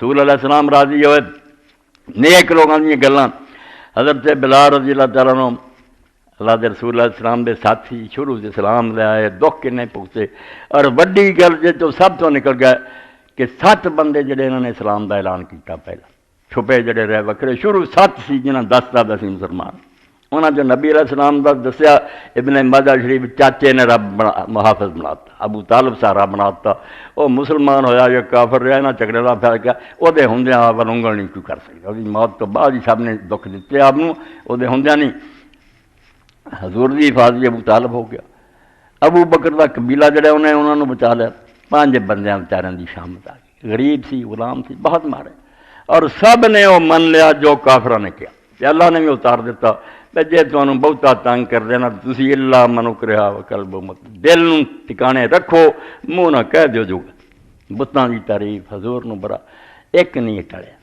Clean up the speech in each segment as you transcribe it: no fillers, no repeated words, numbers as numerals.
رسول علیہ السلام راضی ہوئے نیک لوگوں دیا گلاں. حضرت بلال رضی اللہ تعالیٰ عنہ اللہ دے رسول علیہ السلام دے ساتھی شروع سے اسلام لے آئے, دکھ کنے پہنچے, اور وڈی گل جو سب تو نکل گیا کہ 7 بندے جڑے انہوں نے اسلام دا اعلان کیتا, پہلا چھپے جڑے رہے وکرے, شروع 7 سی جنہاں 10 دا سی مسلمان. انہاں جو نبی علیہ السلام دا دسیا ابن ماجہ شریف چاچے نے رب محافظ بناتا, ابو طالب سہارا بناتا, وہ مسلمان ہویا یا کافر رہا نہ جھگڑے دا پھیل گیا, وہ دے ہوندیاں ونگل نہیں کوئی کر سکتا, وہ موت تو بعد ہی سب نے دکھ دیتے آپ نو, وہ دے ہوندیاں نہیں. حضور دی حفاظت ابو طالب ہو گیا. ابو بکر دا قبیلہ جڑے انہوں نے بچا لیا, 5 بندیاں بیچاروں دی شامت آ گئی, غریب سی غلام سی بہت مارے, اور سب نے وہ من لیا جو کافراں نے کیا. تے اللہ نے بھی اتار دیتا کہ جے تانوں بہتا تنگ کر دینا تسی اللہ منو کرا وقلب مت, دل نوں ٹکانے رکھو, منہ نہ کہہ دیو جو بتاں دی تعریف حضور نو برا ایک نہیں ٹلیا.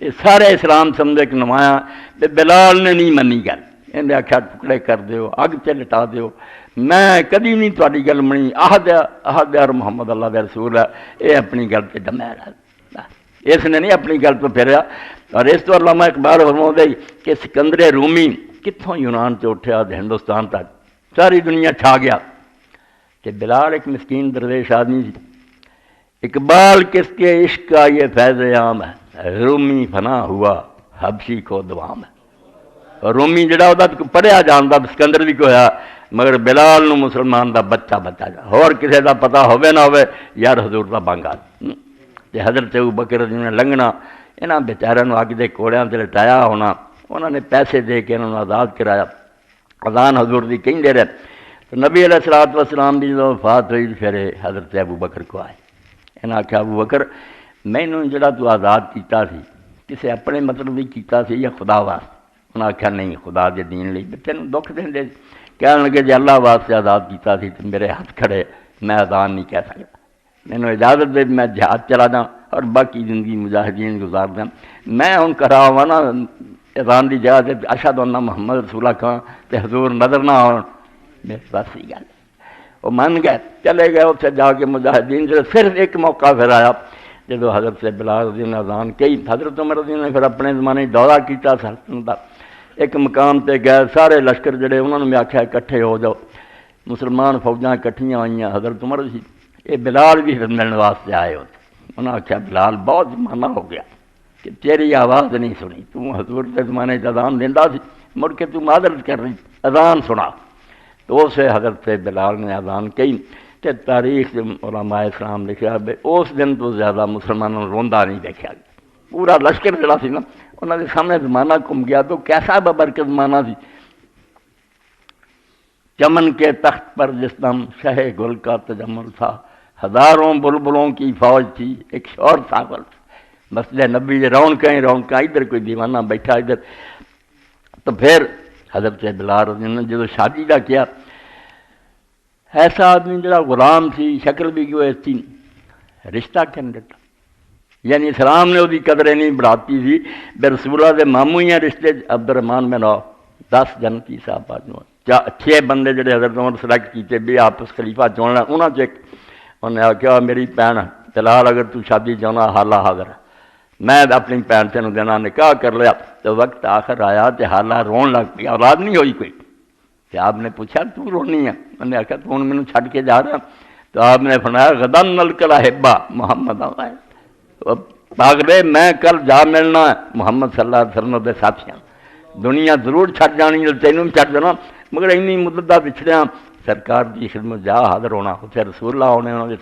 یہ سارے اسلام سمجھے کہ نمایاں. تے بلال نے نہیں منی گل, انہیں آخیا ٹکڑے کر دیو, اگ تے لٹا دیو, میں کدی نہیں تہاڈی گل منی, عہد اور محمد اللہ دے رسول ہے, یہ اپنی گل تے ڈمیا رہا, اس نے نہیں اپنی گل تو پھریا. اور اس تو علامہ اقبال فرماؤندے کہ سکندر رومی کتھوں یونان سے اٹھیا ہندوستان تک ساری دنیا چھا گیا, کہ بلال ایک مسکین درویش آدمی سی. اقبال کس کے عشق کا یہ فیض عام ہے, رومی فنا ہوا حبشی کو دوام ہے. اور رومی جڑا وہ پڑھیا جانتا سکندر بھی کو ہوا, مگر بلال نو مسلمان دا بچہ جا, اور کسی دا پتہ ہوے نہ ہوے یار حضور دا بانگا. تے حضرت ابو بکر نے لنگنا انہاں بیچاریاں اگ دے کوڑیاں تے لٹایا ہونا, انہوں نے پیسے دے کے انہوں نے آزاد کرایا, اذان حضور دی کہندے رہے. تو نبی علیہ الصلوۃ والسلام دی جو وفات ہوئی پھر حضرت ابو بکر کو آئے, انہاں آخیا ابو بکر مینوں جڑا تو آزاد کیتا سی کسے اپنے مطلب نہیں کیتا سی یا خدا واسطے؟ انہاں آخیا نہیں, خدا دے دین لئی. تینوں دکھ دیندے کہنے لگے جی اللہ واسطے آزاد کیتا سی تو میرے ہاتھ کھڑے, میں اذان نہیں کہہ سکتا, مینوں اجازت دے میں جہاد چلا جاں اور باقی زندگی مجاہدین گزار دیں. میں ہوں کرا ہوا نا اذان دی جگہ تے اشہد ان محمد رسول اللہ کہاں تے حضور نظر نہ آن, میرے پاس ہی گل. وہ من گئے, چلے گئے اتنے جا کے مجاہدین. جو صرف ایک موقع پھر آیا جدو حضرت سے بلال رضی نے اذان کہی, حضرت عمر رضی نے پھر اپنے زمانے دورہ کیتا سلطنت دا, ایک مقام تے گئے, سارے لشکر جڑے انہوں نے بھی آخیا اکٹھے ہو جاؤ, مسلمان فوجاں اکٹھیاں آئیاں. حضرت عمر سی یہ بلال بھی ملنے واسطے آئے ہوتے. انہوں نے آخیا بلال بہت زمانہ ہو گیا کہ تیری آواز نہیں سنی, تو حضور کے زمانے اذان دیندا سی, مڑ کے تو معذرت کر رہی, اذان سنا. تو اسے حضرت بلال نے اذان کہی. تے تاریخ علماء اسلام لکھا بے اس دن تو زیادہ مسلمانوں روندا نہیں دیکھا گیا. پورا لشکر جڑا سی نا انہوں نے سامنے زمانہ گھوم گیا, تو کیسا ببرکت زمانہ سی. چمن کے تخت پر جس دم شہ گل کا تجمل تھا, ہزاروں بلبلوں کی فوج تھی, ایک شور تھا. مسجد نبی رونقیں رونقیں, ادھر کوئی دیوانہ بیٹھا ادھر. تو پھر حضرت بلال رضی اللہ عنہ جب شادی کا کیا, ایسا آدمی جڑا غلام سی, شکل بھی کیوں ایسی, رشتہ کن دیتا. یعنی اسلام نے وہی قدریں نہیں بڑھاتی تھی. بے رسول اللہ دے ماموں ہی ہیں رشتے. عبد الرحمان بن عوف 10 جنتی صاحب 6 بندے جڑے حضرت عمر سلیکٹ کیتے بھی آپس خلیفہ چننا, انہوں نے انہیں آخیا میری بھن بلال اگر تو شادی چاہنا حالہ حاضر ہے, میں اپنی بھن تینوں دینا, نکاح کر لیا. تو وقت آخر آیا تو حالہ رون لگ پیا, اولاد نہیں ہوئی کوئی. تو آپ نے پوچھا تو رونی ہے؟ انہوں نے آخیا تو مینوں چھڈ کے جا رہا. تو آپ نے فرمایا غدن الکلاہبہ محمد پاک دے, میں کل جا ملنا محمد صلی اللہ علیہ وسلم دے ساتھیاں. دنیا ضرور چھڈ جانی, تینوں بھی چھڈ دینا, مگر اینی مدت دا پچھڑیا سرکار دی خدمت جا حاضر ہونا. اتنے رسول اللہ ہونے, انہوں نے